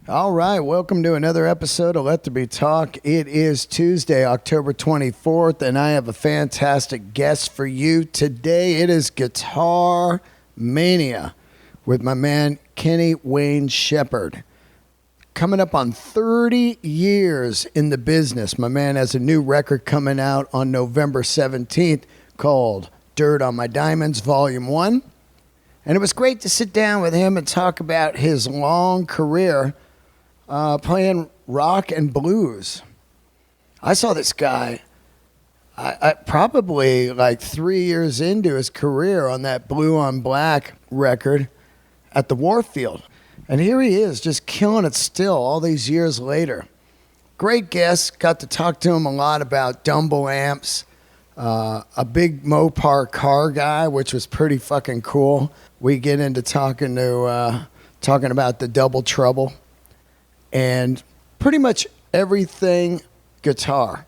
All right, welcome to another episode of Let There Be Talk. It is Tuesday, October 24th, and I have a fantastic guest for you today. It is Guitar Mania with my man Kenny Wayne Shepherd. Coming up on 30 years in the business, my man has a new record coming out on November 17th called Dirt on My Diamonds, Volume 1. And it was great to sit down with him and talk about his long career playing rock and blues. I saw this guy I probably like 3 years into his career on that Blue on Black record at the Warfield. And here he is just killing it still all these years later. Great guest. Got to talk to him a lot about Dumble amps, a big Mopar car guy, which was pretty fucking cool. We get into talking about the Double Trouble and pretty much everything guitar.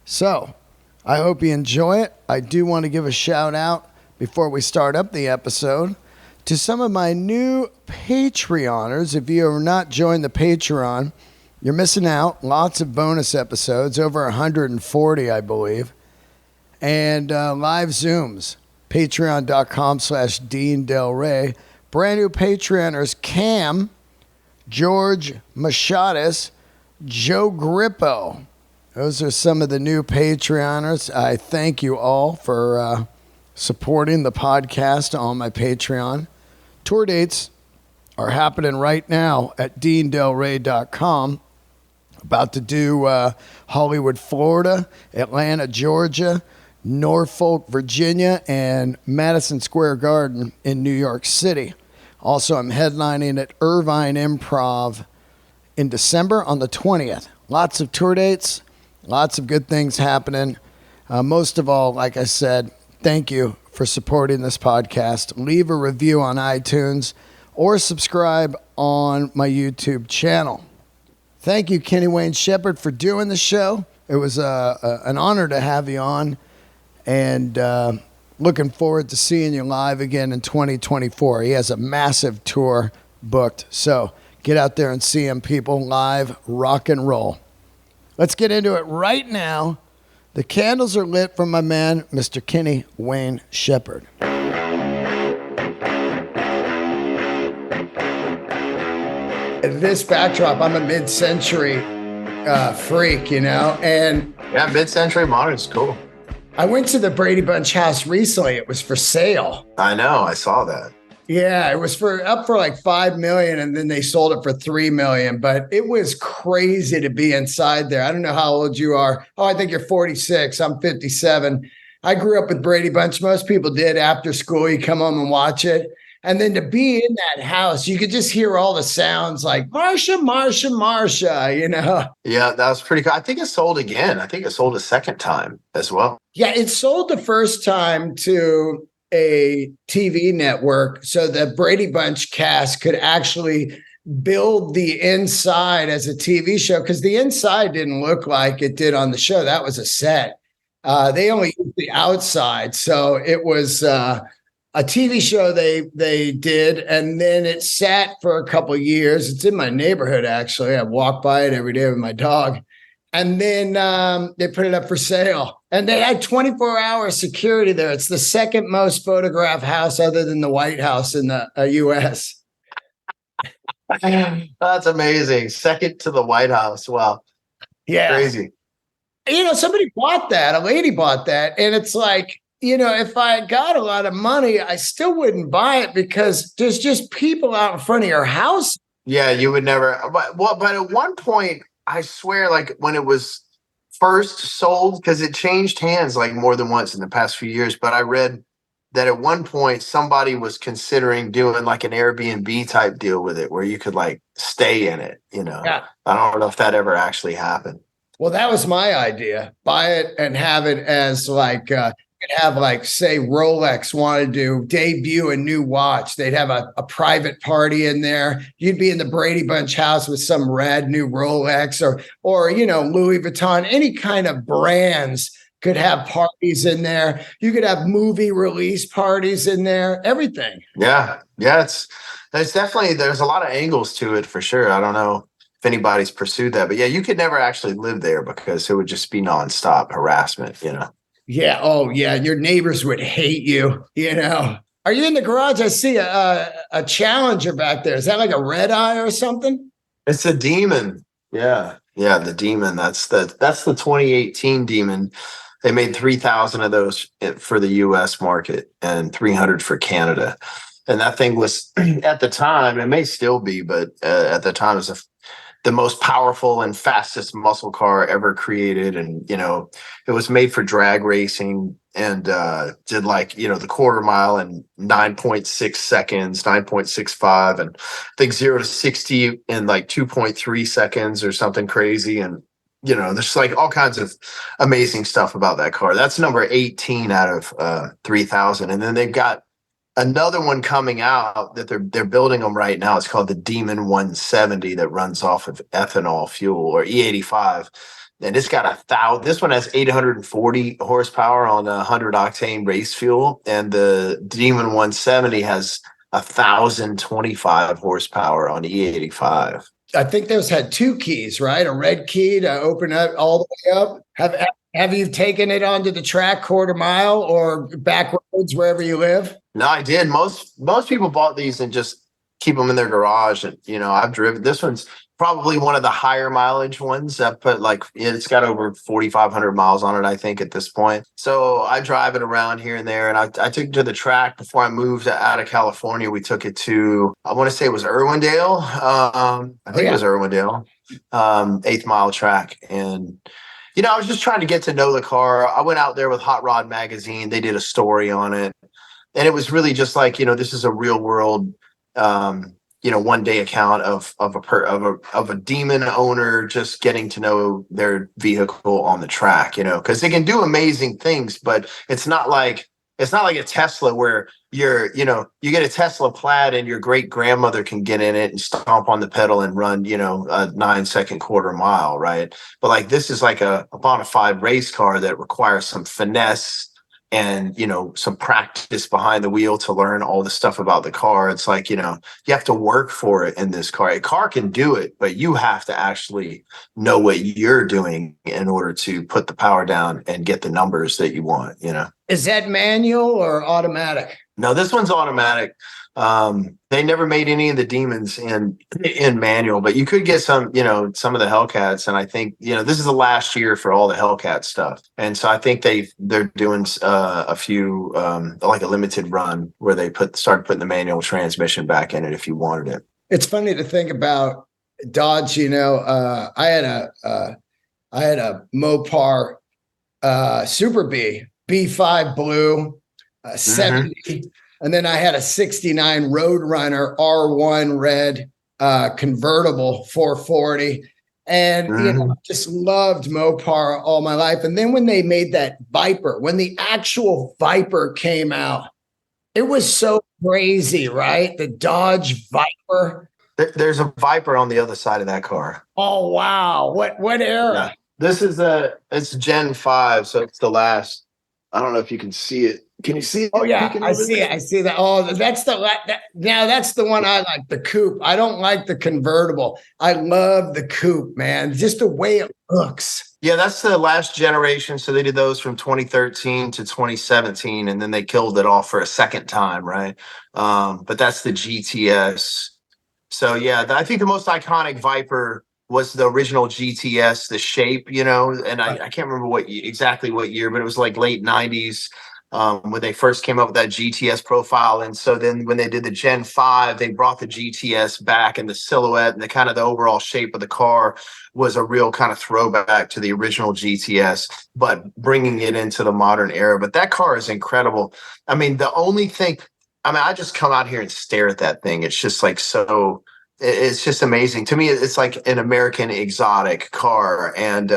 So I hope you enjoy it. I do want to give a shout out before we start up the episode to some of my new Patreoners. If you have not joined the Patreon, you're missing out. Lots of bonus episodes, over 140, I believe. And live Zooms, patreon.com/Dean Del Rey. Brand new Patreoners, Cam, George Machadas, Joe Grippo. Those are some of the new Patreoners. I thank you all for supporting the podcast on my Patreon. Tour dates are happening right now at deandelrey.com. About to do Hollywood, Florida, Atlanta, Georgia, Norfolk, Virginia, and Madison Square Garden in New York City. Also, I'm headlining at Irvine Improv in December on the 20th. Lots of tour dates, lots of good things happening. Most of all, like I said, thank you for supporting this podcast. Leave a review on iTunes or subscribe on my YouTube channel. Thank you, Kenny Wayne Shepherd, for doing the show. It was an honor to have you on, and looking forward to seeing you live again in 2024. He has a massive tour booked, so get out there and see him, people. Live rock and roll. Let's get into it right now. The candles are lit from my man, Mr. Kenny Wayne Shepherd. This backdrop, I'm a mid-century freak, you know, and yeah, mid-century modern is cool. I went to the Brady Bunch house recently. It was for sale. I know. I saw that. Yeah, it was up for like $5 million, and then they sold it for $3 million. But it was crazy to be inside there. I don't know how old you are. Oh, I think you're 46. I'm 57. I grew up with Brady Bunch. Most people did. After school, you come home and watch it. And then to be in that house, you could just hear all the sounds like Marsha, Marsha, Marsha, you know? Yeah, that was pretty cool. I think it sold again. I think it sold a second time as well. Yeah, it sold the first time to a TV network so the Brady Bunch cast could actually build the inside as a TV show, because the inside didn't look like it did on the show. That was a set. They only used the outside. So it was a TV show they did, and then it sat for a couple of years. It's in my neighborhood, actually. I walk by it every day with my dog. And then they put it up for sale. And they had 24-hour security there. It's the second most photographed house other than the White House in the U.S. That's amazing. Second to the White House. Wow. Yeah. Crazy. You know, somebody bought that. A lady bought that. And it's like, you know, if I got a lot of money, I still wouldn't buy it because there's just people out in front of your house. Yeah, you would never. But at one point, I swear, like when it was first sold, because it changed hands like more than once in the past few years. But I read that at one point somebody was considering doing like an Airbnb type deal with it where you could like stay in it, you know. Yeah. I don't know if that ever actually happened. Well, that was my idea. Buy it and have it as like could have like, say, Rolex wanted to debut a new watch. They'd have a private party in there. You'd be in the Brady Bunch house with some rad new Rolex or you know, Louis Vuitton, any kind of brands could have parties in there. You could have movie release parties in there, everything. Yeah. Yeah. There's a lot of angles to it for sure. I don't know if anybody's pursued that, but yeah, you could never actually live there because it would just be nonstop harassment. Yeah. Oh, yeah. Your neighbors would hate you. Are you in the garage? I see a Challenger back there. Is that like a red eye or something? It's a Demon. Yeah. Yeah, the Demon. That's the 2018 Demon. They made 3,000 of those for the US market and 300 for Canada. And that thing was at the time, it may still be, but at the time it was the most powerful and fastest muscle car ever created. And, it was made for drag racing and did the quarter mile in 9.6 seconds, 9.65. And I think 0 to 60 in like 2.3 seconds or something crazy. And, there's like all kinds of amazing stuff about that car. That's number 18 out of 3,000. And then they've got another one coming out that they're building them right now. It's called the Demon 170 that runs off of ethanol fuel or E85. And it's got this one has 840 horsepower on 100 octane race fuel. And the Demon 170 has 1,025 horsepower on E85. I think those had two keys, right? A red key to open up all the way up. Have you taken it onto the track quarter mile or back roads wherever you live? No, I did. Most people bought these and just keep them in their garage. And I've driven. This one's probably one of the higher mileage ones. It's got over 4,500 miles on it, I think, at this point. So I drive it around here and there. And I took it to the track before I moved out of California. We took it to, I want to say it was Irwindale. I think it was Irwindale, 8th Mile track. And I was just trying to get to know the car. I went out there with Hot Rod Magazine. They did a story on it. And it was really just like, this is a real world, 1 day account of a Demon owner just getting to know their vehicle on the track, because they can do amazing things, but it's not like a Tesla where you get a Tesla Plaid and your great grandmother can get in it and stomp on the pedal and run, a 9-second quarter mile. Right. But like, this is like a bona fide race car that requires some finesse and, some practice behind the wheel to learn all the stuff about the car. It's like, you have to work for it in this car. A car can do it, but you have to actually know what you're doing in order to put the power down and get the numbers that you want, Is that manual or automatic? No, this one's automatic. They never made any of the Demons in manual, but you could get some of the Hellcats. And I think, this is the last year for all the Hellcat stuff. And so I think they're doing a few, like a limited run where they started putting the manual transmission back in it if you wanted it. It's funny to think about Dodge. I had a Mopar Super B5 blue, 70. And then I had a 69 Roadrunner R1 red convertible 440. And, just loved Mopar all my life. And then when they made that Viper, when the actual Viper came out, it was so crazy, right? The Dodge Viper. There's a Viper on the other side of that car. Oh, wow. What era? Yeah. This is it's Gen 5. So it's the last. I don't know if you can see it. Can you see it? Oh yeah, I see it. I see that. Oh, that's that's the one I like, the coupe. I don't like the convertible. I love the coupe, man. Just the way it looks. Yeah, that's the last generation. So they did those from 2013 to 2017, and then they killed it off for a second time, right? But that's the GTS. So yeah, I think the most iconic Viper was the original GTS, the shape, and I can't remember exactly what year, but it was like late 90s. When they first came up with that GTS profile. And so then when they did the Gen 5, they brought the GTS back, and the silhouette and the overall shape of the car was a real kind of throwback to the original GTS, but bringing it into the modern era. But that car is incredible. I mean, I just come out here and stare at that thing. It's just like it's just amazing to me. It's like an American exotic car. And,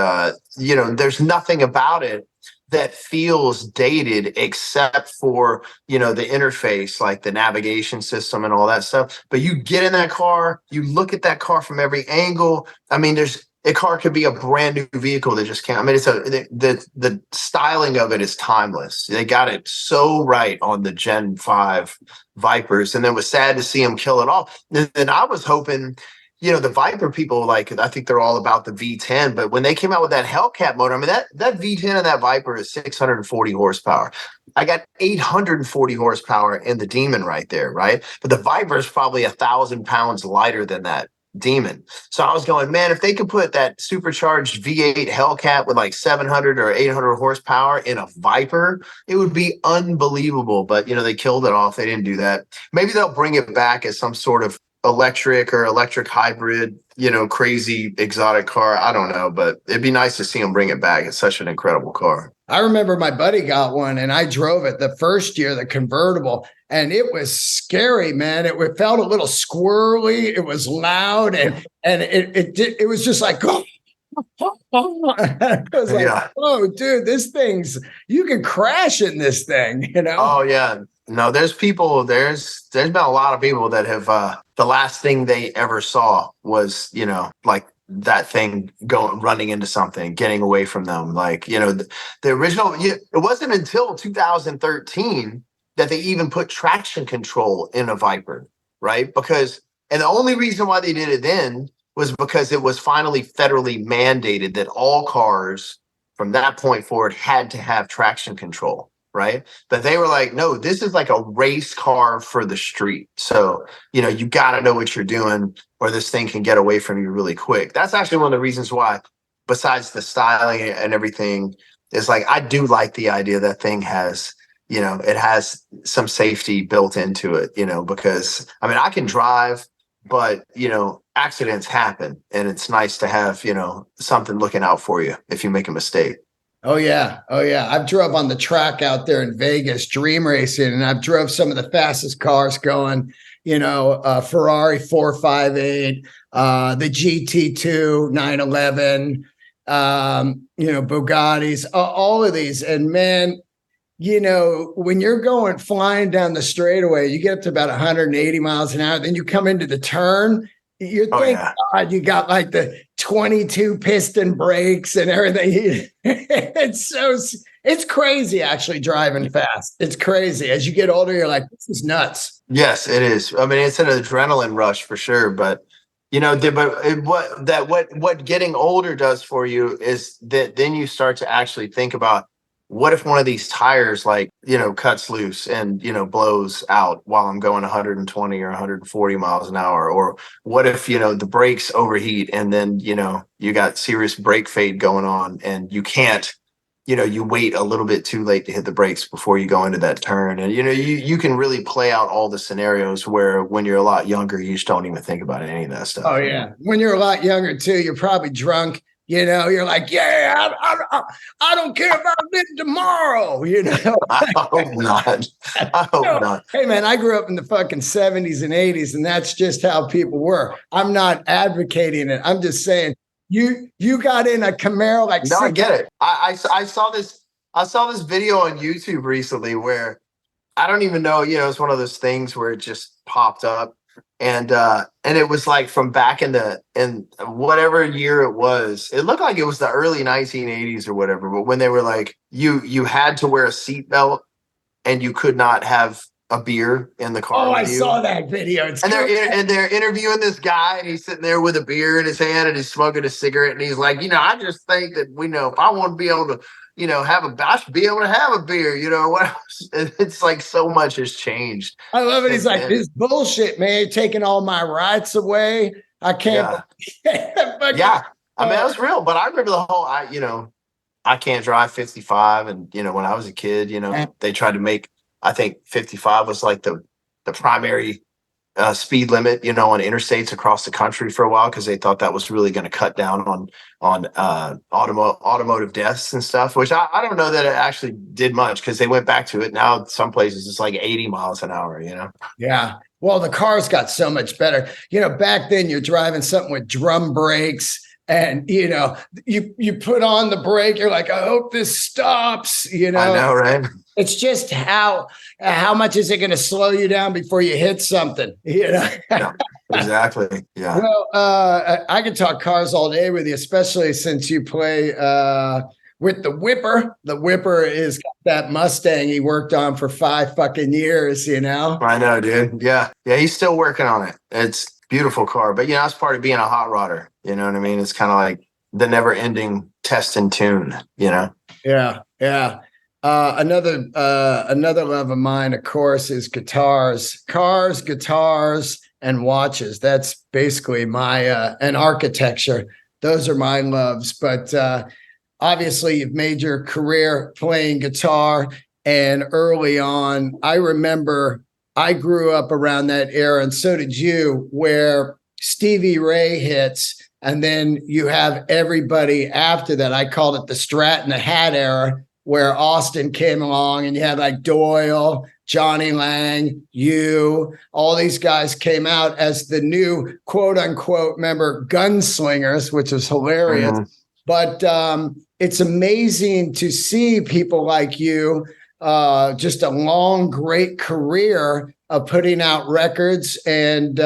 there's nothing about it that feels dated except for, the interface, like the navigation system and all that stuff. But you get in that car, you look at that car from every angle. I mean, a car could be a brand new vehicle that just can't. I mean, the styling of it is timeless. They got it so right on the Gen 5 Vipers, and it was sad to see them kill it off. And I was hoping, the Viper people, like, I think they're all about the V10, but when they came out with that Hellcat motor, I mean, that V10 of that Viper is 640 horsepower. I got 840 horsepower in the Demon right there, right? But the Viper is probably 1,000 pounds lighter than that Demon. So I was going, man, if they could put that supercharged V8 Hellcat with like 700 or 800 horsepower in a Viper, it would be unbelievable. But, they killed it off. They didn't do that. Maybe they'll bring it back as some sort of electric or electric hybrid, crazy exotic car. I don't know, but it'd be nice to see them bring it back. It's such an incredible car. I remember my buddy got one and I drove it the first year, the convertible, and it was scary, man. It felt a little squirrely. It was loud and it was just like, I was like, oh, dude, you can crash in this thing, Oh, yeah. No, there's been a lot of people that have, the last thing they ever saw was, like that thing running into something, getting away from them. Like, the original, it wasn't until 2013 that they even put traction control in a Viper, right? And the only reason why they did it then was because it was finally federally mandated that all cars from that point forward had to have traction control. Right. But they were like, no, this is like a race car for the street. So, you got to know what you're doing or this thing can get away from you really quick. That's actually one of the reasons why, besides the styling and everything, is like, I do like the idea that thing has, it has some safety built into it, because I mean, I can drive, but, accidents happen and it's nice to have, something looking out for you if you make a mistake. Oh yeah. I've drove on the track out there in Vegas, dream racing, and I've drove some of the fastest cars going, Ferrari 458, the GT2 911, Bugattis, all of these. And man, when you're flying down the straightaway, you get up to about 180 miles an hour, then you come into the turn. You're thinking, God, you got like the 22 piston brakes and everything. It's crazy actually driving fast. It's crazy. As you get older, you're like, this is nuts. Yes, it is. I mean, it's an adrenaline rush for sure. But, what getting older does for you is that then you start to actually think about, what if one of these tires cuts loose and, blows out while I'm going 120 or 140 miles an hour? Or what if, the brakes overheat and then, you got serious brake fade going on and you can't, you wait a little bit too late to hit the brakes before you go into that turn. And, you can really play out all the scenarios where when you're a lot younger, you just don't even think about any of that stuff. Oh, yeah. When you're a lot younger, too, you're probably drunk. You're like, yeah, I don't care about it tomorrow. I hope not. I hope not. Hey, man, I grew up in the fucking 70s and 80s, and that's just how people were. I'm not advocating it. I'm just saying you got in a Camaro like. No, I get it. I saw this video on YouTube recently where I don't even know. It's one of those things where it just popped up. And it was like from back in whatever year it was. It looked like it was the early 1980s or whatever. But when they were like, you had to wear a seatbelt and you could not have a beer in the car. Oh, I saw that video. They're interviewing this guy and he's sitting there with a beer in his hand and he's smoking a cigarette and he's like, I just think that if I want to be able to, I should be able to have a beer, what else? It's like so much has changed. I love it. He's like, this bullshit, man, you're taking all my rights away. I can't. Yeah. I mean, that was real, but I remember the whole, I can't drive 55. And, when I was a kid, they tried to make, I think 55 was like the primary speed limit, on interstates across the country for a while, because they thought that was really going to cut down on automotive deaths and stuff, which I don't know that it actually did much, because they went back to it. Now some places it's like 80 miles an hour, Yeah. Well, the cars got so much better. Back then you're driving something with drum brakes, And, you put on the brake, you're like, I hope this stops, I know, right? It's just how much is it going to slow you down before you hit something, Yeah, exactly. Yeah. Well, I could talk cars all day with you, especially since you play with the Whipper. The Whipper is that Mustang he worked on for 5 fucking years, I know, dude. Yeah. Yeah. He's still working on it. It's a beautiful car, but that's part of being a hot rodder. You know what I mean? It's kind of like the never ending test and tune, Yeah. Yeah. Another love of mine, of course, is guitars, cars, guitars, and watches. That's basically my and architecture. Those are my loves. But obviously, you've made your career playing guitar, and early on, I remember I grew up around that era, and so did you, where Stevie Ray hits. And then you have everybody after that. I called it the Strat and the Hat era, where Austin came along and you had like Doyle, Johnny Lang, all these guys came out as the new quote unquote, remember, gunslingers, which was hilarious. Mm-hmm. But it's amazing to see people like you, just a long, great career of putting out records and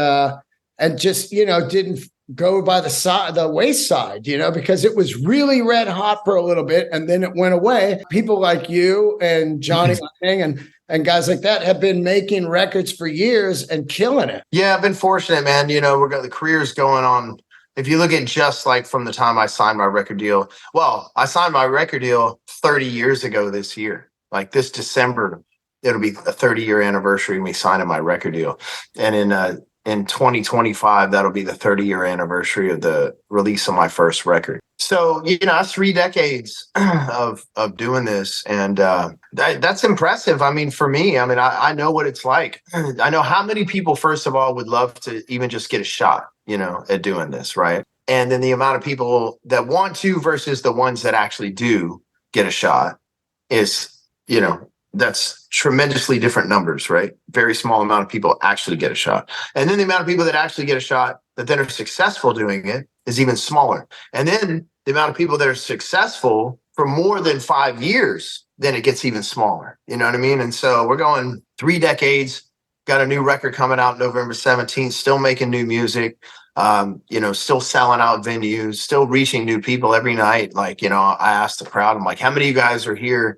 just, didn't go by the wayside, because it was really red hot for a little bit and then it went away. People like you and Johnny Lang and guys like that have been making records for years and killing it. Yeah, I've been fortunate, man. The career's going on. If you look at just like from the time I signed my record deal, well, I signed my record deal 30 years ago this year. Like this December, it'll be a 30-year anniversary of me signing my record deal. And in 2025, that'll be the 30-year anniversary of the release of my first record. So, that's 3 decades of doing this. And that's impressive. I mean, for me, I know what it's like. I know how many people, first of all, would love to even just get a shot, at doing this, right? And then the amount of people that want to versus the ones that actually do get a shot is, that's tremendously different numbers, right? Very small amount of people actually get a shot. And then the amount of people that actually get a shot that then are successful doing it is even smaller. And then the amount of people that are successful for more than 5 years, then it gets even smaller. You know what I mean? And so we're going 3 decades, got a new record coming out November 17th, still making new music, still selling out venues, still reaching new people every night. Like, I asked the crowd, I'm like, how many of you guys are here?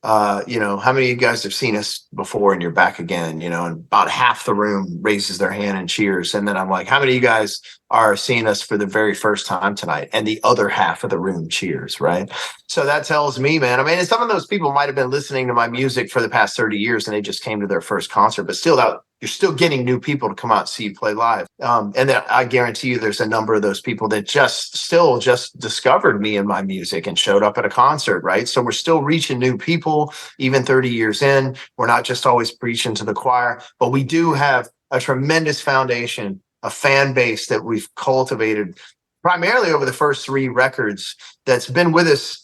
How many of you guys have seen us before and you're back again, and about half the room raises their hand and cheers. And then I'm like, how many of you guys are seeing us for the very first time tonight? And the other half of the room cheers, right? So that tells me, man, and some of those people might have been listening to my music for the past 30 years and they just came to their first concert, but still you're still getting new people to come out and see you play live. And then I guarantee you there's a number of those people that just discovered me and my music and showed up at a concert, right? So we're still reaching new people, even 30 years in. We're not just always preaching to the choir, but we do have a tremendous foundation, a fan base that we've cultivated primarily over the first 3 records that's been with us,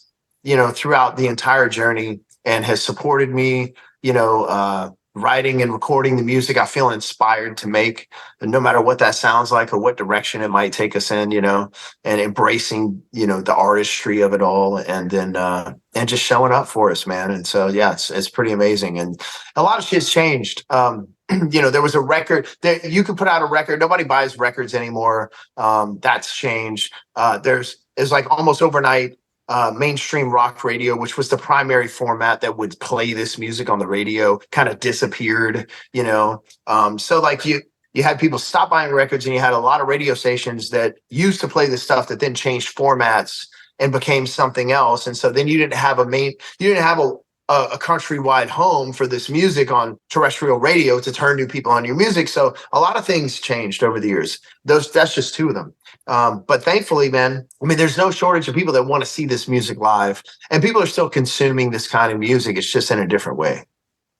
throughout the entire journey and has supported me, writing and recording the music I feel inspired to make, no matter what that sounds like or what direction it might take us in, and embracing, the artistry of it all, and then and just showing up for us, man. And so, yeah, it's pretty amazing. And a lot of shit's changed. There was a record that you could put out a record. Nobody buys records anymore. That's changed. It's like almost overnight. Mainstream rock radio, which was the primary format that would play this music on the radio, kind of disappeared, so like you had people stop buying records, and you had a lot of radio stations that used to play this stuff that then changed formats and became something else. And so then you didn't have a countrywide home for this music on terrestrial radio to turn new people on your music. So a lot of things changed over the years. That's just 2 of them. But thankfully, man, there's no shortage of people that want to see this music live, and people are still consuming this kind of music. It's just in a different way.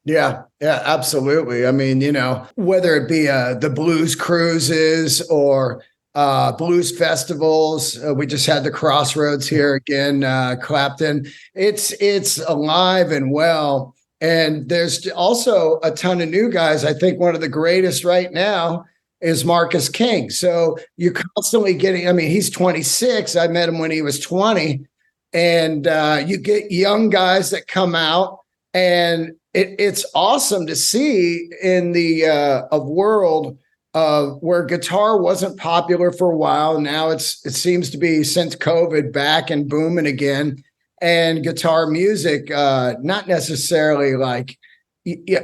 Yeah, absolutely. Whether it be the blues cruises or blues festivals, we just had the Crossroads here again, Clapton. It's alive and well. And there's also a ton of new guys. I think one of the greatest right now is Marcus King. So you're constantly getting, I mean, he's 26. I met him when he was 20. And you get young guys that come out, and it's awesome to see in the of world where guitar wasn't popular for a while. Now it seems to be, since COVID, back and booming again. And guitar music, not necessarily like,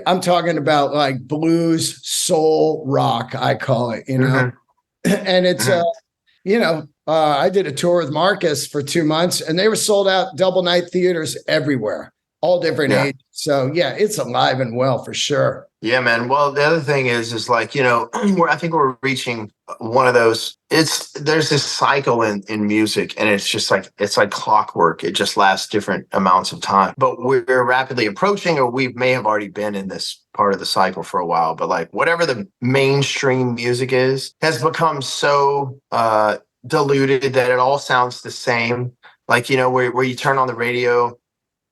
I'm talking about like blues, soul, rock, I call it, Mm-hmm. and it's, I did a tour with Marcus for 2 months, and they were sold out double night theaters everywhere, all different Yeah. ages. So yeah, it's alive and well for sure. Yeah, man. Well, the other thing is like, I think we're reaching one of those. There's this cycle in music, and it's like clockwork. It just lasts different amounts of time. But we're rapidly approaching, or we may have already been in this part of the cycle for a while. But like whatever the mainstream music has become so diluted that it all sounds the same. Like, where you turn on the radio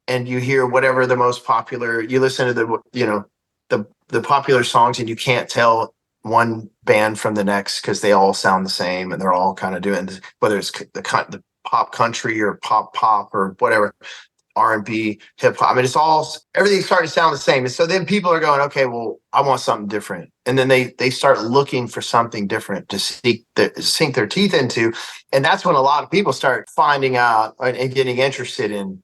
and you hear whatever the most popular, you listen to the popular songs, and you can't tell one band from the next because they all sound the same, and they're all kind of doing, whether it's the pop country or pop or whatever, R&B, hip hop. I mean, everything's starting to sound the same. And so then people are going, okay, well, I want something different. And then they start looking for something different to sink their teeth into. And that's when a lot of people start finding out and getting interested in,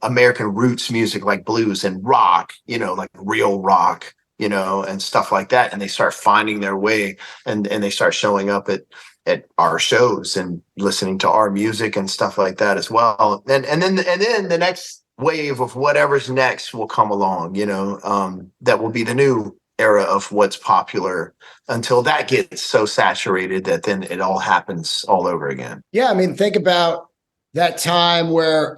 American roots music, like blues and rock, like real rock, and stuff like that. And they start finding their way, and they start showing up at our shows and listening to our music and stuff like that as well. And then the next wave of whatever's next will come along, that will be the new era of what's popular, until that gets so saturated that then it all happens all over again. Yeah. I mean, think about that time where,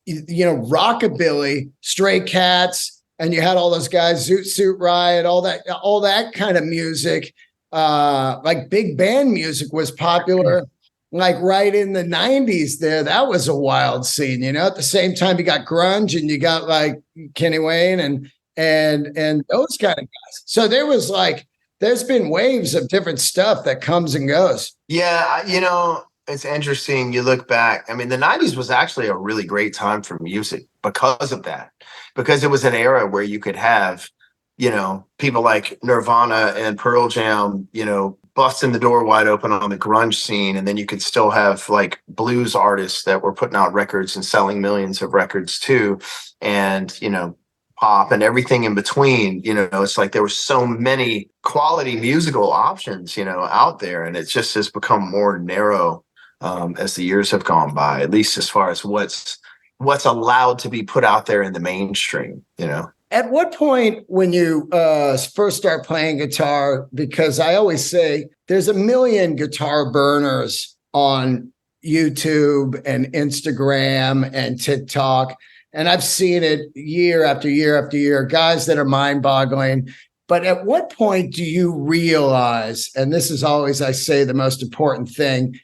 rockabilly, Stray Cats, and you had all those guys, Zoot Suit Riot, all that kind of music, like big band music was popular, like right in the 90s there. That was a wild scene, at the same time you got grunge, and you got like Kenny Wayne and those kind of guys. So there's been waves of different stuff that comes and goes. Yeah. It's interesting. You look back. I mean, the 90s was actually a really great time for music because of that, because it was an era where you could have, people like Nirvana and Pearl Jam, busting the door wide open on the grunge scene. And then you could still have like blues artists that were putting out records and selling millions of records too. And, pop and everything in between. It's like there were so many quality musical options, out there. And it just has become more narrow as the years have gone by, at least as far as what's allowed to be put out there in the mainstream, At what point, when you first start playing guitar, because I always say there's a million guitar burners on YouTube and Instagram and TikTok, and I've seen it year after year after year, guys that are mind-boggling. But at what point do you realize, and this is always, I say, the most important thing,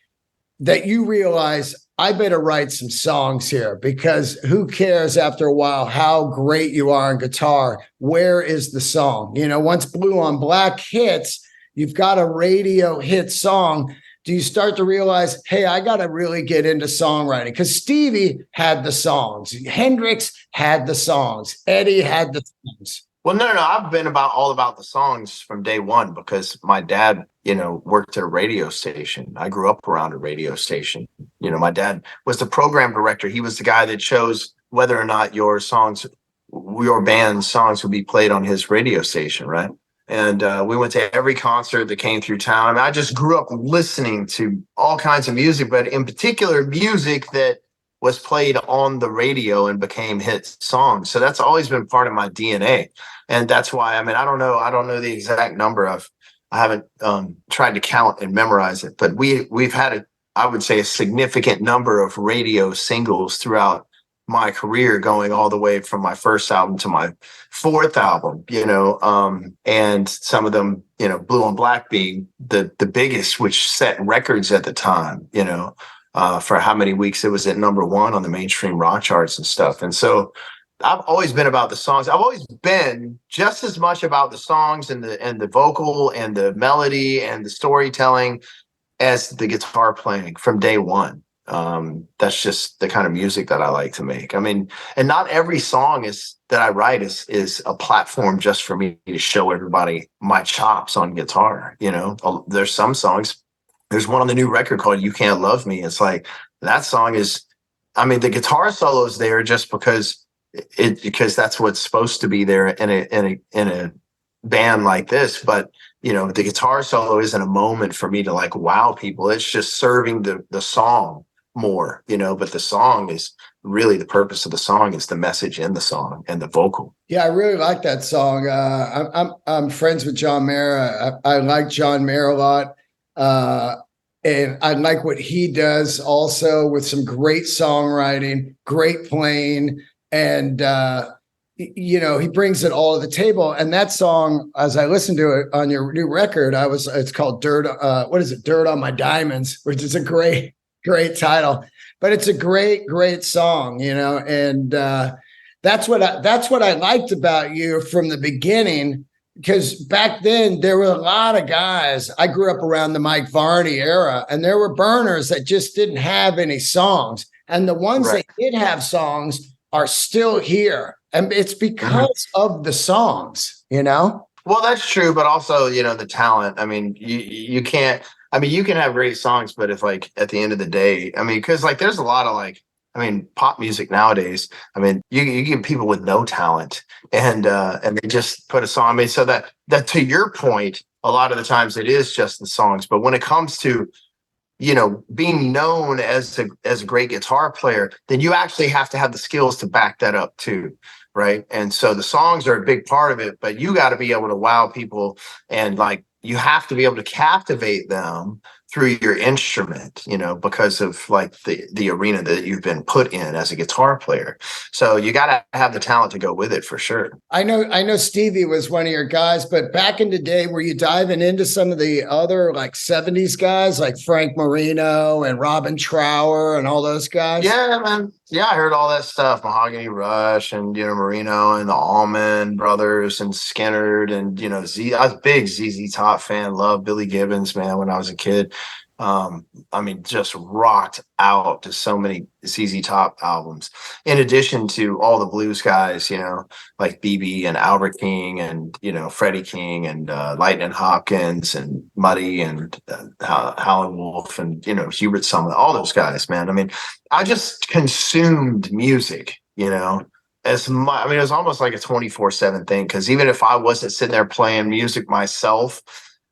that you realize, I better write some songs here, because who cares after a while how great you are on guitar? Where is the song? Once Blue on Black hits, you've got a radio hit song. Do you start to realize, hey, I got to really get into songwriting? Because Stevie had the songs, Hendrix had the songs, Eddie had the songs. Well, no. I've been all about the songs from day one, because my dad, worked at a radio station. I grew up around a radio station. My dad was the program director. He was the guy that chose whether or not your band's songs would be played on his radio station, right? And we went to every concert that came through town. I mean, I just grew up listening to all kinds of music, but in particular music that was played on the radio and became hit songs. So that's always been part of my DNA. And that's why, I mean, I don't know the exact number I haven't tried to count and memorize it, but we've had I would say a significant number of radio singles throughout my career, going all the way from my first album to my fourth album, and some of them, Blue on Black being the biggest, which set records at the time, for how many weeks it was at number one on the mainstream rock charts and stuff. And so I've always been about the songs. I've always been just as much about the songs and the vocal and the melody and the storytelling as the guitar playing from day one. That's just the kind of music that I like to make. I mean, and not every song is that I write is a platform just for me to show everybody my chops on guitar. You know, there's some songs. There's one on the new record called "You Can't Love Me." It's like that song is. I mean, the guitar solo is there just because that's what's supposed to be there in a band like this. But you know, the guitar solo isn't a moment for me to like wow people. It's just serving the song more, you know. But the song is really the purpose of the song is the message in the song and the vocal. Yeah, I really like that song. I'm friends with John Mayer. I like John Mayer a lot. And I like what he does also with some great songwriting, great playing, and you know, he brings it all to the table. And that song, as I listened to it on your new record, it's called Dirt. What is it? Dirt on My Diamonds, which is a great title, but it's a great song, you know. And that's what I liked about you from the beginning. Because back then there were a lot of guys. I grew up around the Mike Varney era, and there were burners that just didn't have any songs. And the ones Right. that did have songs are still here. And it's because of the songs, you know? Well, that's true, but also, you know, the talent. I mean, you can't. I mean, you can have great songs, but if like at the end of the day, I mean, because like there's a lot of like, I mean, pop music nowadays. I mean, you get people with no talent, and they just put a song. I mean, so that to your point, a lot of the times it is just the songs. But when it comes to, you know, being known as a great guitar player, then you actually have to have the skills to back that up too, right? And so the songs are a big part of it, but you got to be able to wow people, and like you have to be able to captivate them through your instrument, you know, because of like the arena that you've been put in as a guitar player. So you got to have the talent to go with it for sure. I know Stevie was one of your guys, but back in the day, were you diving into some of the other like 70s guys like Frank Marino and Robin Trower and all those guys? Yeah, man. Yeah, I heard all that stuff. Mahogany Rush and, you know, Marino and the Allman Brothers and Skinnerd and, you know, I was a big ZZ Top fan. Loved Billy Gibbons, man, when I was a kid. I mean, just rocked out to so many ZZ Top albums. In addition to all the blues guys, you know, like BB and Albert King and, you know, Freddie King and Lightning Hopkins and Muddy and Howlin' Wolf and, you know, Hubert Sumlin, all those guys, man. I mean, I just consumed music, you know, as much. I mean, it was almost like a 24/7 thing, because even if I wasn't sitting there playing music myself,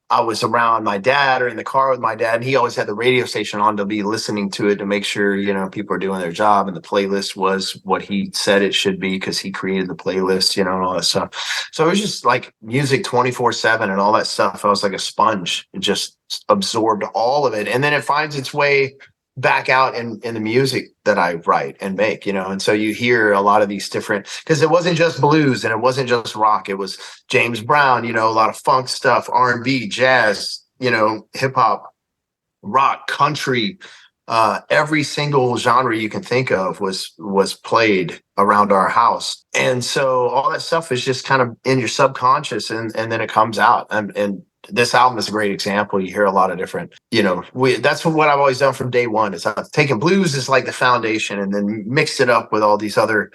I was around my dad or in the car with my dad, and he always had the radio station on to be listening to it to make sure, you know, people are doing their job and the playlist was what he said it should be because he created the playlist, you know, and all that stuff. So it was just like music 24/7 and all that stuff. I was like a sponge. It just absorbed all of it. And then it finds its way back out in the music that I write and make, you know. And so you hear a lot of these different, because it wasn't just blues and it wasn't just rock. It was James Brown, you know, a lot of funk stuff, R&B, jazz, you know, hip hop, rock, country, every single genre you can think of was played around our house. And so all that stuff is just kind of in your subconscious, and then it comes out. And this album is a great example. You hear a lot of different, you know, that's what I've always done from day one, is I've taken blues as like the foundation and then mixed it up with all these other,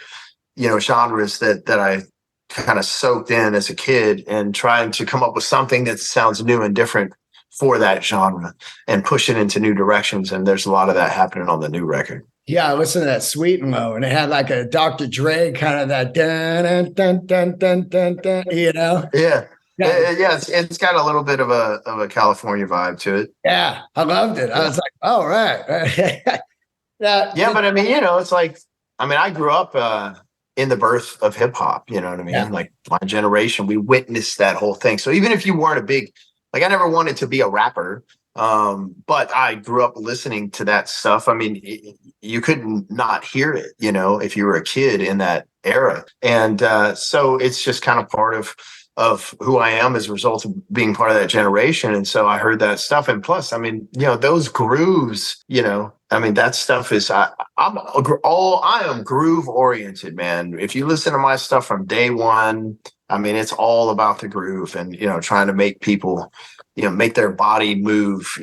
you know, genres that I kind of soaked in as a kid, and trying to come up with something that sounds new and different for that genre and push it into new directions. And there's a lot of that happening on the new record. Yeah, I listened to that Sweet and Low, and it had like a Dr. Dre kind of that dun dun dun dun dun dun, you know? Yeah. Yeah, it's got a little bit of a California vibe to it. Yeah, I loved it. I was like, oh, right. Yeah, but I mean, you know, it's like, I mean, I grew up in the birth of hip hop, you know what I mean? Yeah. Like my generation, we witnessed that whole thing. So even if you weren't a big, like I never wanted to be a rapper, but I grew up listening to that stuff. I mean, you couldn't not hear it, you know, if you were a kid in that era. And so it's just kind of part of, of who I am as a result of being part of that generation. And so I heard that stuff. And plus, I mean, those grooves, I mean, that stuff is, I am groove oriented, man. If you listen to my stuff from day one, I mean, it's all about the groove and, trying to make people, make their body move,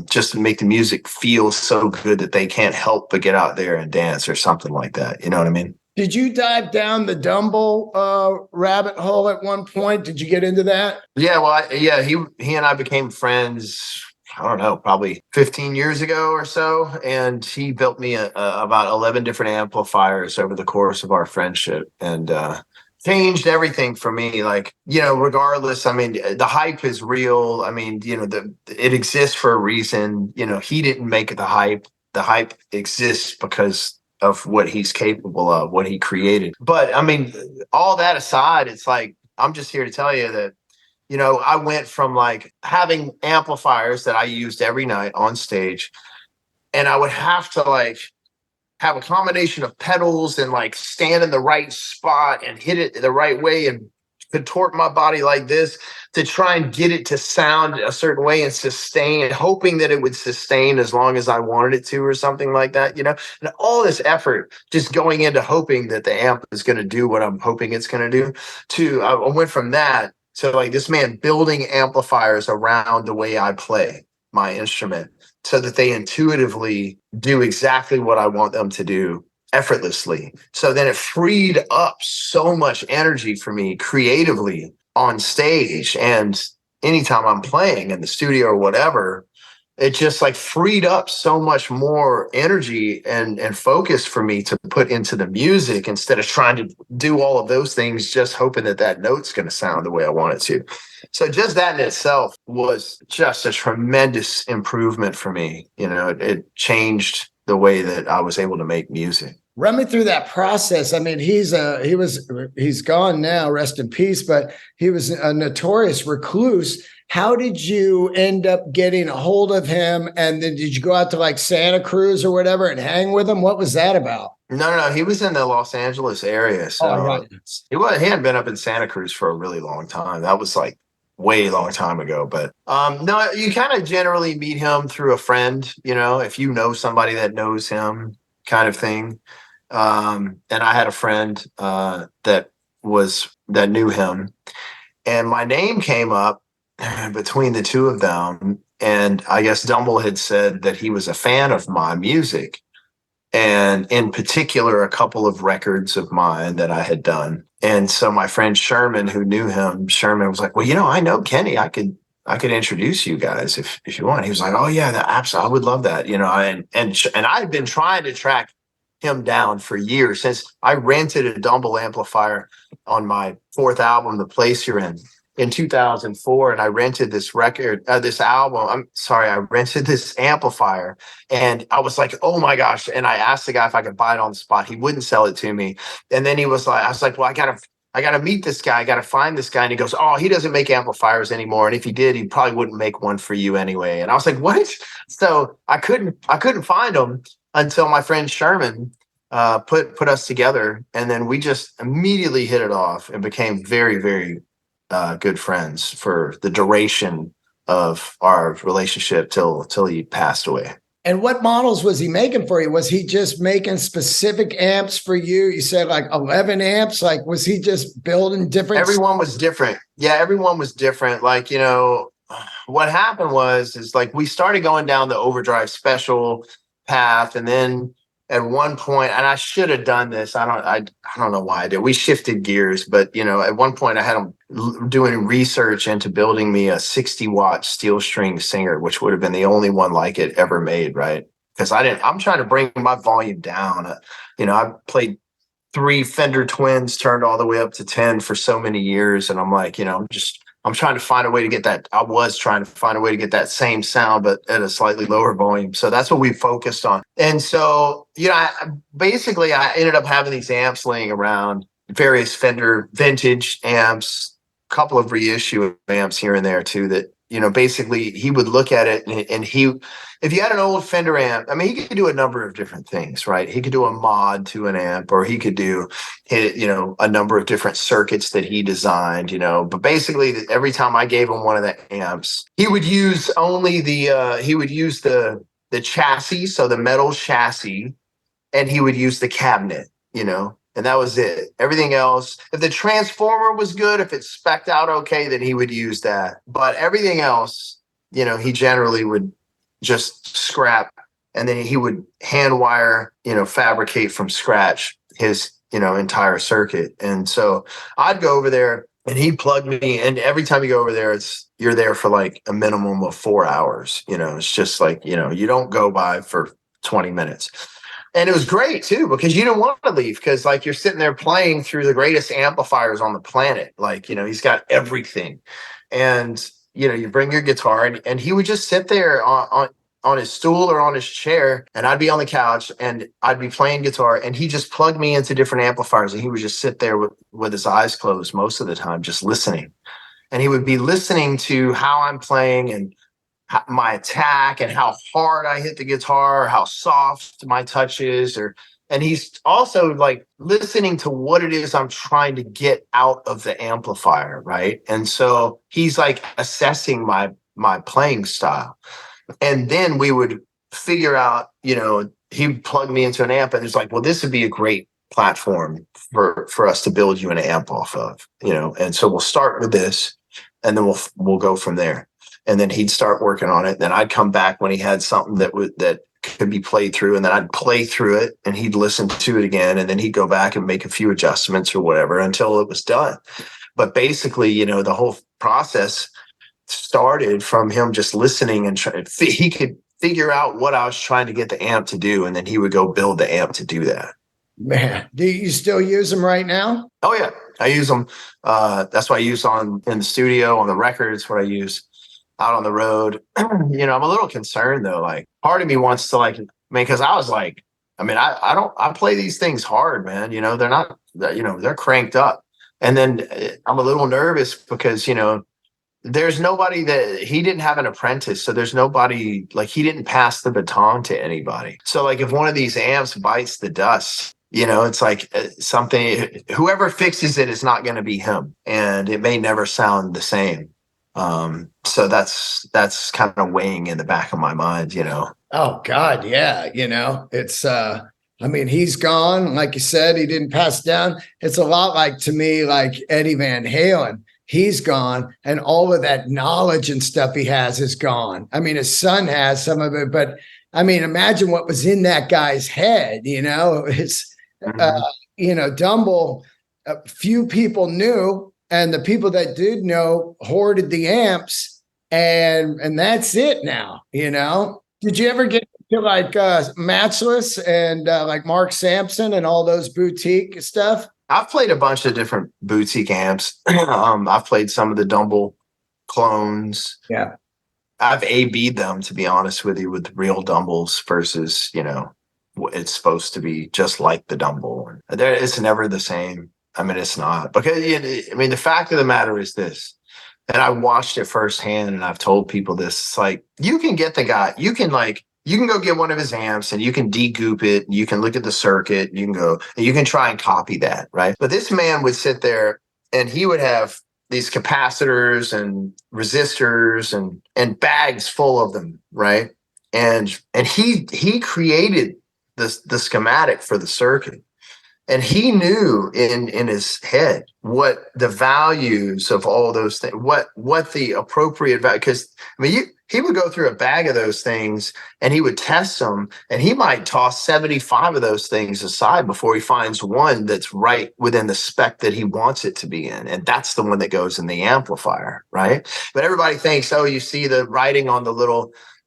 just to make the music feel so good that they can't help but get out there and dance or something like that. You know what I mean? Did you dive down the Dumble rabbit hole at one point? Did you get into that? Yeah, well, he and I became friends. I don't know, probably 15 years ago or so, and he built me about 11 different amplifiers over the course of our friendship, and changed everything for me. Like, regardless, I mean, the hype is real. I mean, it exists for a reason. He didn't make the hype. The hype exists because of what he's capable of, what he created. But I mean, all that aside, it's like, I'm just here to tell you that, I went from like having amplifiers that I used every night on stage, and I would have to like have a combination of pedals and like stand in the right spot and hit it the right way and contort my body like this to try and get it to sound a certain way and sustain, hoping that it would sustain as long as I wanted it to or something like that, and all this effort just going into hoping that the amp is going to do what I'm hoping it's going to do. I went from that to like this man building amplifiers around the way I play my instrument so that they intuitively do exactly what I want them to do effortlessly. So then it freed up so much energy for me creatively on stage, and anytime I'm playing in the studio or whatever, it just like freed up so much more energy and focus for me to put into the music instead of trying to do all of those things just hoping that note's going to sound the way I want it to. So just that in itself was just a tremendous improvement for me. It changed the way that I was able to make music. Run me through that process. I mean, he's gone now, rest in peace, but he was a notorious recluse. How did you end up getting a hold of him? And then did you go out to like Santa Cruz or whatever and hang with him? What was that about? No. He was in the Los Angeles area. So right. He hadn't been up in Santa Cruz for a really long time. That was like way long time ago. But no, you kind of generally meet him through a friend, if you know somebody that knows him, kind of thing. And I had a friend that knew him, and my name came up between the two of them. And I guess Dumble had said that he was a fan of my music, and in particular, a couple of records of mine that I had done. And so my friend Sherman, who knew him, Sherman was like, well, I know Kenny. I could introduce you guys if you want. He was like, oh yeah, absolutely, I would love that. And I had been trying to track him down for years since I rented a Dumble amplifier on my fourth album, The Place You're in 2004, and I rented this album. I rented this amplifier, and I was like, oh my gosh. And I asked the guy if I could buy it on the spot. He wouldn't sell it to me. And then I was like, well, I gotta meet this guy. I gotta find this guy. And he goes, oh, he doesn't make amplifiers anymore. And if he did, he probably wouldn't make one for you anyway. And I was like, what? So I couldn't find him until my friend Sherman put us together, and then we just immediately hit it off and became very, very good friends for the duration of our relationship till he passed away. And what models was he making for you? Was he just making specific amps for you? You said like 11 amps. Like, was he just building different? Everyone was different. Yeah, everyone was different. Like, what happened is like we started going down the Overdrive Special path, and then at one point, and I should have done this. I don't know why I did. We shifted gears, but at one point I had him doing research into building me a 60-watt steel string singer, which would have been the only one like it ever made, right? Because I'm trying to bring my volume down. I played 3 Fender Twins turned all the way up to 10 for so many years, and I'm like, I'm trying to find a way to get that. I was trying to find a way to get that same sound, but at a slightly lower volume. So that's what we focused on. And so, I ended up having these amps laying around, various Fender vintage amps, a couple of reissue amps here and there too, that basically he would look at it and if you had an old Fender amp, I mean, he could do a number of different things, right? He could do a mod to an amp, or he could do, a number of different circuits that he designed, but basically every time I gave him one of the amps, he would use only the chassis. So the metal chassis, and he would use the cabinet, and that was it. Everything else, if the transformer was good, if it spec'd out okay, then he would use that. But everything else, he generally would just scrap, and then he would hand wire, fabricate from scratch his, entire circuit. And so I'd go over there and he'd plug me. And every time you go over there, you're there for like a minimum of 4 hours. It's just like, you don't go by for 20 minutes. And it was great too, because you didn't want to leave, because like you're sitting there playing through the greatest amplifiers on the planet. Like, he's got everything. And, you bring your guitar, and he would just sit there on his stool or on his chair, and I'd be on the couch and I'd be playing guitar, and he just plugged me into different amplifiers, and he would just sit there with his eyes closed most of the time, just listening. And he would be listening to how I'm playing and my attack and how hard I hit the guitar, how soft my touch is, and he's also like listening to what it is I'm trying to get out of the amplifier, right? And so he's like assessing my playing style. And then we would figure out, he'd plug me into an amp, and it's like, well, this would be a great platform for us to build you an amp off of, and so we'll start with this, and then we'll go from there. And then he'd start working on it. Then I'd come back when he had something that could be played through, and then I'd play through it, and he'd listen to it again, and then he'd go back and make a few adjustments or whatever until it was done. But basically, the whole process started from him just listening, and he could figure out what I was trying to get the amp to do, and then he would go build the amp to do that. Man, do you still use them right now? Oh yeah, I use them. That's what I use in the studio, on the records, what I use out on the road. I'm a little concerned though. Like, part of me wants to because I was like, I play these things hard, man. They're not, they're cranked up. And then I'm a little nervous because, there's nobody that he didn't have an apprentice. So there's nobody, like, he didn't pass the baton to anybody. So like if one of these amps bites the dust, it's like something, whoever fixes it is not going to be him, and it may never sound the same. So that's kind of weighing in the back of my mind, Oh God. Yeah. It's, he's gone. Like you said, he didn't pass down. It's a lot like, to me, like Eddie Van Halen. He's gone, and all of that knowledge and stuff he has is gone. His son has some of it, but imagine what was in that guy's head, it's, Dumble, a few people knew, and the people that did know hoarded the amps, and that's it now, Did you ever get to like Matchless and like Mark Sampson and all those boutique stuff? I've played a bunch of different boutique amps. I've played some of the Dumble clones. Yeah. I've A-B'd them, to be honest with you, with real Dumbles versus, it's supposed to be just like the Dumble. It's never the same. It's not. Because, the fact of the matter is this, and I watched it firsthand, and I've told people this, it's like, you can get the guy, you can go get one of his amps, and you can degoop it, and you can look at the circuit, and you can try and copy that, right? But this man would sit there, and he would have these capacitors and resistors and bags full of them, right? And he created the schematic for the circuit. And he knew in his head what the values of all those things, what the appropriate value, because he would go through a bag of those things and he would test them, and he might toss 75 of those things aside before he finds one that's right within the spec that he wants it to be in. And that's the one that goes in the amplifier, right? But everybody thinks, oh, you see the writing on the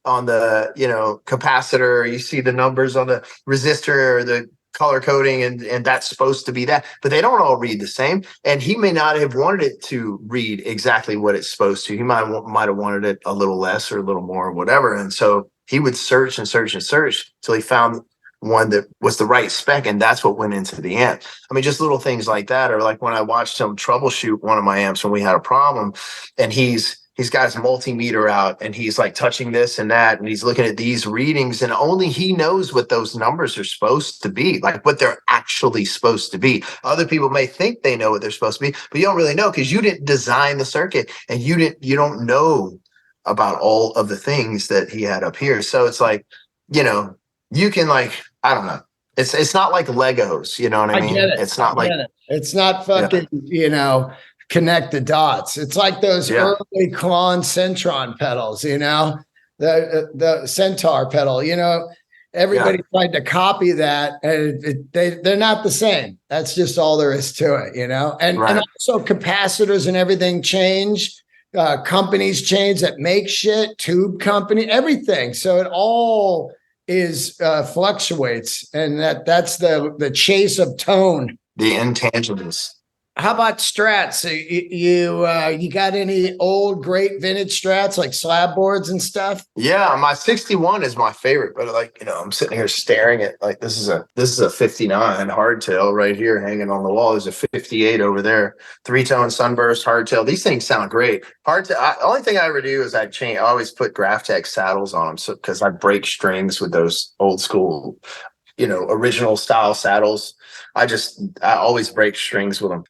capacitor, you see the numbers on the resistor or the color coding, and that's supposed to be that, but they don't all read the same. And he may not have wanted it to read exactly what it's supposed to. He might have wanted it a little less or a little more or whatever. And so he would search and search and search till he found one that was the right spec, and that's what went into the amp. Just little things like that. Or like when I watched him troubleshoot one of my amps when we had a problem, and he's he's got his multimeter out and he's like touching this and that, and he's looking at these readings, and only he knows what those numbers are supposed to be, like what they're actually supposed to be. Other people may think they know what they're supposed to be, but you don't really know because you didn't design the circuit, and you don't know about all of the things that he had up here. So it's like, you can, like, I don't know. It's not like Legos, you know what I mean? Get it. It's not like it's not fucking, connect the dots. It's like those early Klon Centron pedals, the Centaur pedal, everybody tried to copy that, and they're not the same. That's just all there is to it, and also capacitors and everything change. Companies change that make shit, tube company, everything. So it all is fluctuates, and that's the chase of tone, the intangibles. How about Strats? You got any old great vintage Strats like slab boards and stuff? Yeah, my 61 is my favorite, but I'm sitting here staring at, like, this is a 59 hardtail right here hanging on the wall. There's a 58 over there, 3-tone sunburst hardtail. These things sound great. Only thing I ever do is I always put Graphtec saddles on them, so because I break strings with those old school, original style saddles. I always break strings with them.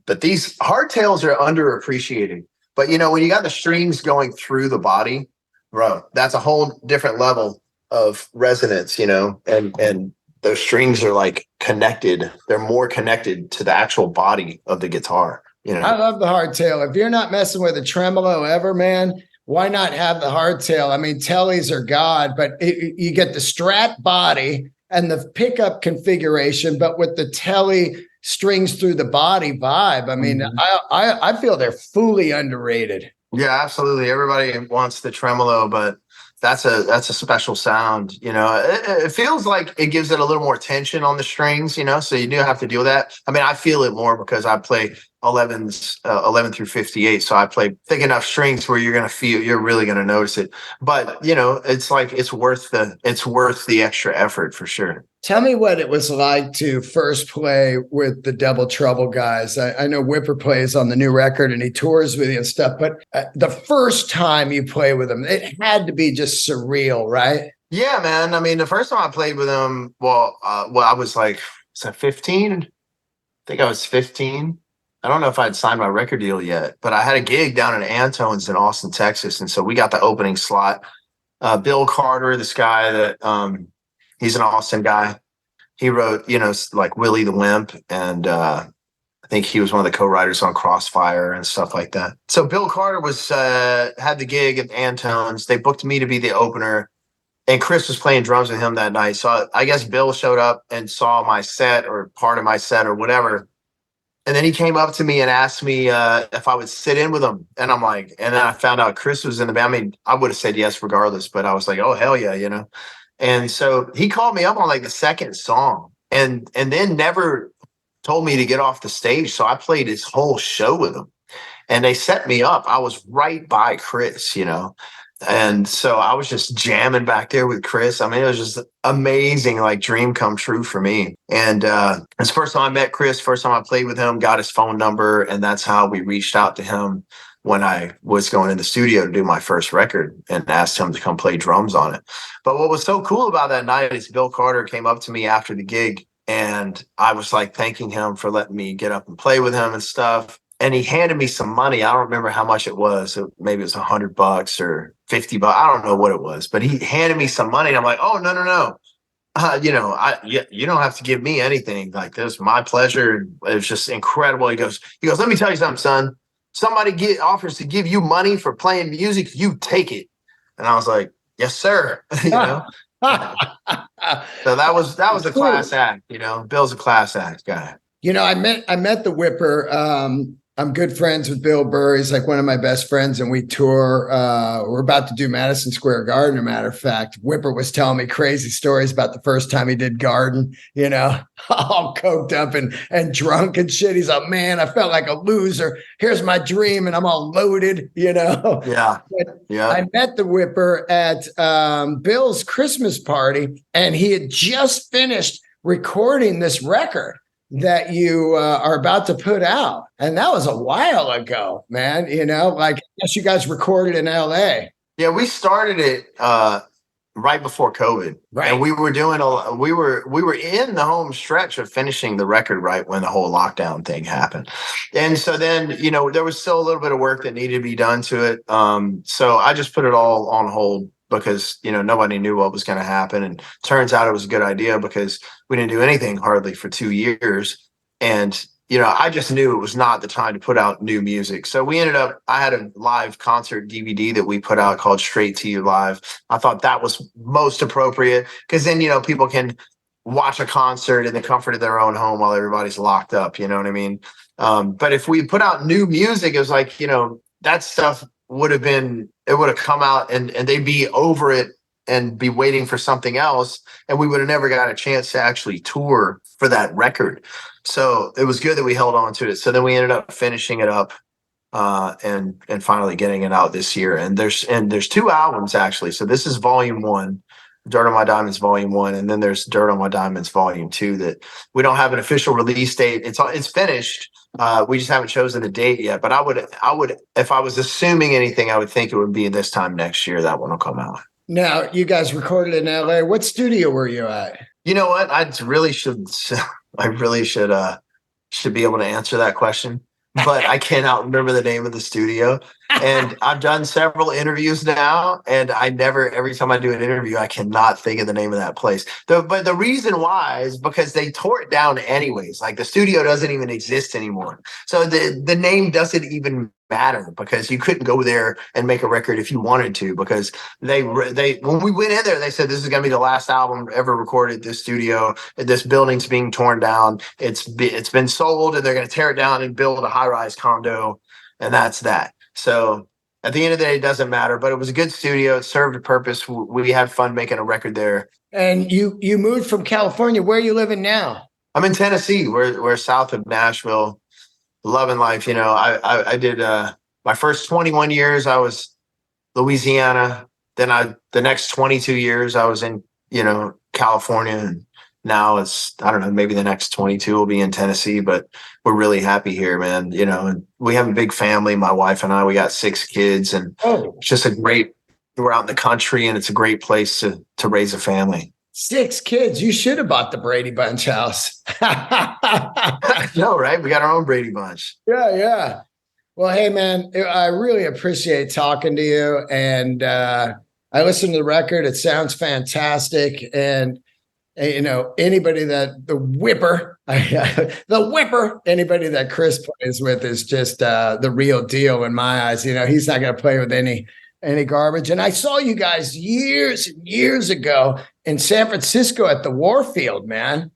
But these hardtails are underappreciated. But when you got the strings going through the body, bro, that's a whole different level of resonance, and those strings are like connected. They're more connected to the actual body of the guitar. I love the hardtail. If you're not messing with a tremolo ever, man, why not have the hardtail? I mean, tellies are God, but you get the Strat body and the pickup configuration, but with the telly strings through the body vibe. I mean, I feel they're fully underrated. Yeah, absolutely. Everybody wants the tremolo, but that's a special sound. It feels like it gives it a little more tension on the strings, so you do have to deal with that. I mean, I feel it more because I play 11 through 58. So I play thick enough strings where you're really going to notice it. But, it's like, it's worth the extra effort for sure. Tell me what it was like to first play with the Double Trouble guys. I know Whipper plays on the new record and he tours with you and stuff, but the first time you play with them, it had to be just surreal, right? Yeah, man. I mean, the first time I played with them, I was like, was I 15? I think I was 15. I don't know if I'd signed my record deal yet, but I had a gig down in Antone's in Austin, Texas. And so we got the opening slot. Bill Carter, this guy that he's an Austin guy. He wrote, like Willie the Wimp. And I think he was one of the co-writers on Crossfire and stuff like that. So Bill Carter had the gig at Antone's. They booked me to be the opener. And Chris was playing drums with him that night. So I guess Bill showed up and saw my set or part of my set or whatever. And then he came up to me and asked me if I would sit in with him. And I'm like, and then I found out Chris was in the band. I mean, I would have said yes regardless, but I was like, oh, hell yeah, And so he called me up on like the second song and then never told me to get off the stage. So I played his whole show with him. And they set me up. I was right by Chris, And so I was just jamming back there with Chris. I mean, it was just amazing, like dream come true for me. And it's the first time I met Chris, first time I played with him, got his phone number. And that's how we reached out to him when I was going in the studio to do my first record and asked him to come play drums on it. But what was so cool about that night is Bill Carter came up to me after the gig and I was like thanking him for letting me get up and play with him and stuff. And he handed me some money. I don't remember how much it was. Maybe it was $100 or $50. I don't know what it was, but he handed me some money. And I'm like, oh, no. You don't have to give me anything. Like, this is my pleasure. It was just incredible. He goes, let me tell you something, son. Somebody offers to give you money for playing music, you take it. And I was like, yes, sir. So that was a class act. Bill's a class act guy. I met the Whipper. I'm good friends with Bill Burr. He's like one of my best friends, and we tour. We're about to do Madison Square Garden, as a matter of fact. Whipper was telling me crazy stories about the first time he did Garden, all coked up and drunk and shit. He's like, man, I felt like a loser. Here's my dream, and I'm all loaded, Yeah. Yeah. I met the Whipper at Bill's Christmas party, and he had just finished recording this record. that you are about to put out. And that was a while ago, man. Like, I guess you guys recorded in LA. Yeah, we started it right before COVID, Right. and we were doing we were in the home stretch of finishing the record right when the whole lockdown thing happened, and so then there was still a little bit of work that needed to be done to it. So I just put it all on hold because nobody knew what was going to happen, and turns out it was a good idea because we didn't do anything hardly for 2 years, and I just knew it was not the time to put out new music. So I had a live concert DVD that we put out called Straight to You Live. I thought that was most appropriate because then, people can watch a concert in the comfort of their own home while everybody's locked up. You know what I mean? But if we put out new music, it was like, that stuff would have come out and they'd be over it and be waiting for something else. And we would have never got a chance to actually tour for that record. So it was good that we held on to it. So then we ended up finishing it up and finally getting it out this year. And there's 2 albums actually. So this is volume 1, Dirt on My Diamonds volume 1, and then there's Dirt on My Diamonds volume 2 that we don't have an official release date. It's finished. We just haven't chosen a date yet. But I would if I was assuming anything, I would think it would be this time next year that one will come out. Now, you guys recorded in LA. What studio were you at? You know what? I really should be able to answer that question, but I cannot remember the name of the studio. And I've done several interviews now, and every time I do an interview, I cannot think of the name of that place. But the reason why is because they tore it down anyways. Like the studio doesn't even exist anymore. So the name doesn't even matter because you couldn't go there and make a record if you wanted to, because they when we went in there, they said this is going to be the last album ever recorded at this studio. This building's being torn down. It's been sold, and they're going to tear it down and build a high-rise condo, and that's that. So at the end of the day, it doesn't matter, but it was a good studio. It served a purpose. We had fun making a record there. And you moved from California. Where are you living now? I'm in Tennessee. We're south of Nashville. Loving life. I did my first 21 years I was Louisiana. Then the next 22 years I was in California, and now it's, I don't know, maybe the next 22 will be in Tennessee, but we're really happy here, man. And we have a big family. My wife and I, we got 6 kids, and it's just we're out in the country, and it's a great place to raise a family. 6 kids. You should have bought the Brady Bunch house. No, right? We got our own Brady Bunch. Yeah. Well, hey, man, I really appreciate talking to you. And I listened to the record. It sounds fantastic. And, anybody that the whipper, anybody that Chris plays with is just the real deal in my eyes. He's not going to play with any garbage. And I saw you guys years and years ago in San Francisco at the Warfield, man.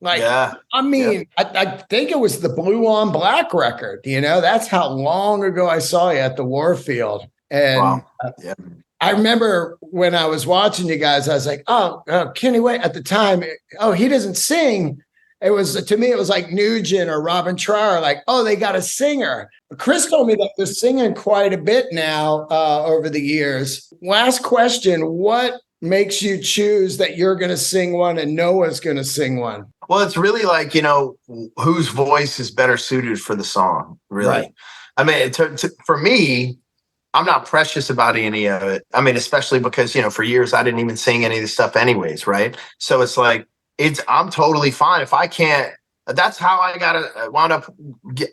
Like, yeah. I mean, yeah. I think it was the Blue on Black record. That's how long ago I saw you at the Warfield. And wow. Yeah. I remember when I was watching you guys, I was like, oh, Kenny Wayne at the time. Oh, he doesn't sing. It was, to me, it was like Nugent or Robin Trower, like, oh, they got a singer. Chris told me that they're singing quite a bit now over the years. Last question, what makes you choose that you're going to sing one and Noah's going to sing one? Well, it's really like, whose voice is better suited for the song, really. Right. I mean, for me, I'm not precious about any of it. I mean, especially because, for years I didn't even sing any of this stuff anyways, right? So it's like, I'm totally fine if I can't. That's how I wound up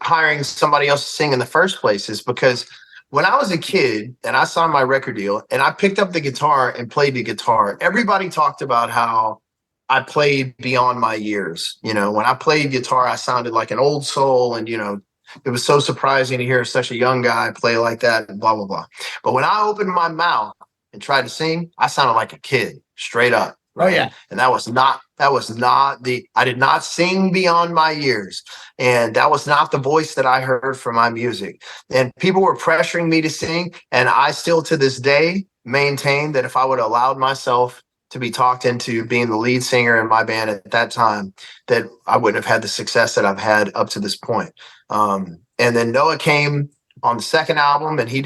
hiring somebody else to sing in the first place, is because when I was a kid and I signed my record deal and I picked up the guitar and played the guitar, everybody talked about how I played beyond my years. When I played guitar, I sounded like an old soul, and, it was so surprising to hear such a young guy play like that, and blah, blah, blah. But when I opened my mouth and tried to sing, I sounded like a kid, straight up. Right? Oh, yeah. And I did not sing beyond my years. And that was not the voice that I heard for my music. And people were pressuring me to sing. And I still, to this day, maintain that if I would have allowed myself to be talked into being the lead singer in my band at that time, that I wouldn't have had the success that I've had up to this point. And then Noah came on the second album, and he's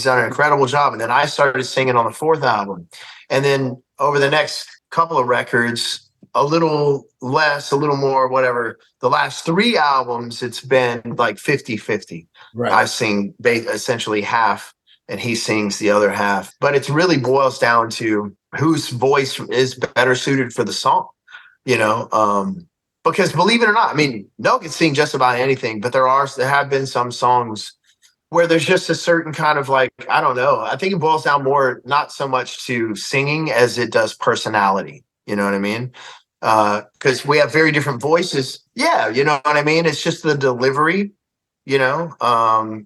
done an incredible job. And then I started singing on the fourth album. And then over the next couple of records, a little less, a little more, whatever. The last 3 albums, it's been like 50-50. Right. I sing essentially half and he sings the other half. But it really boils down to whose voice is better suited for the song, you know? Because believe it or not, I mean, Noah can sing just about anything, but there have been some songs where there's just a certain kind of like, I don't know. I think it boils down more, not so much to singing as it does personality. You know what I mean? Because we have very different voices. Yeah, you know what I mean? It's just the delivery, you know?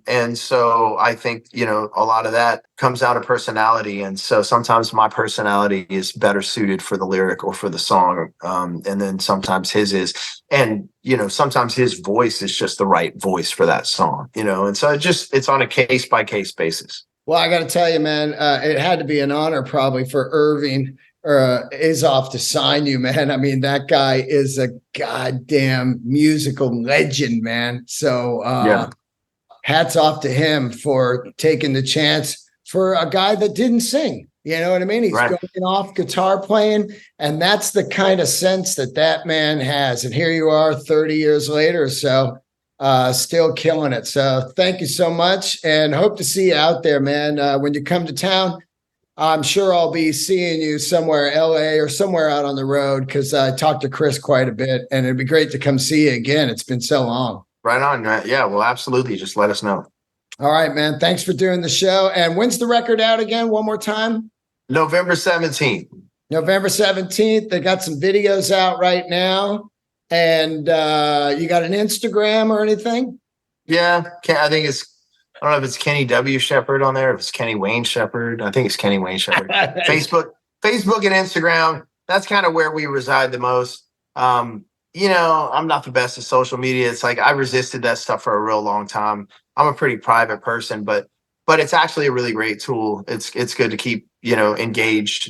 And so I think, you know, a lot of that comes out of personality. And so sometimes my personality is better suited for the lyric or for the song. And then sometimes his is. And, you know, sometimes his voice is just the right voice for that song, you know? And so it's on a case by case basis. Well, I got to tell you, man, it had to be an honor probably for Irving Azoff to sign you, man. I mean, that guy is a goddamn musical legend, man. So hats off to him for taking the chance for a guy that didn't sing. You know what I mean? He's right. going off guitar playing, and that's the kind of sense that man has. And here you are 30 years later or so, still killing it. So thank you so much, and hope to see you out there, man. When you come to town, I'm sure I'll be seeing you somewhere, LA or somewhere out on the road, because I talked to Chris quite a bit, and it'd be great to come see you again. It's been so long. Right on. Yeah, well, absolutely. Just let us know. All right, man. Thanks for doing the show. And when's the record out again? One more time? November 17th. November 17th. They got some videos out right now. And you got an Instagram or anything? Yeah, I think I don't know if it's Kenny W. Shepherd on there, if it's Kenny Wayne Shepherd. I think it's Kenny Wayne Shepherd. Facebook and Instagram. That's kind of where we reside the most. You know, I'm not the best at social media. It's like I resisted that stuff for a real long time. I'm a pretty private person, but it's actually a really great tool. It's good to keep, you know,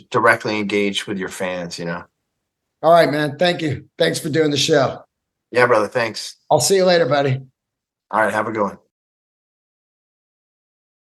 directly engaged with your fans, you know. All right, man. Thank you. Thanks for doing the show. Yeah, brother. Thanks. I'll see you later, buddy. All right. Have a good one.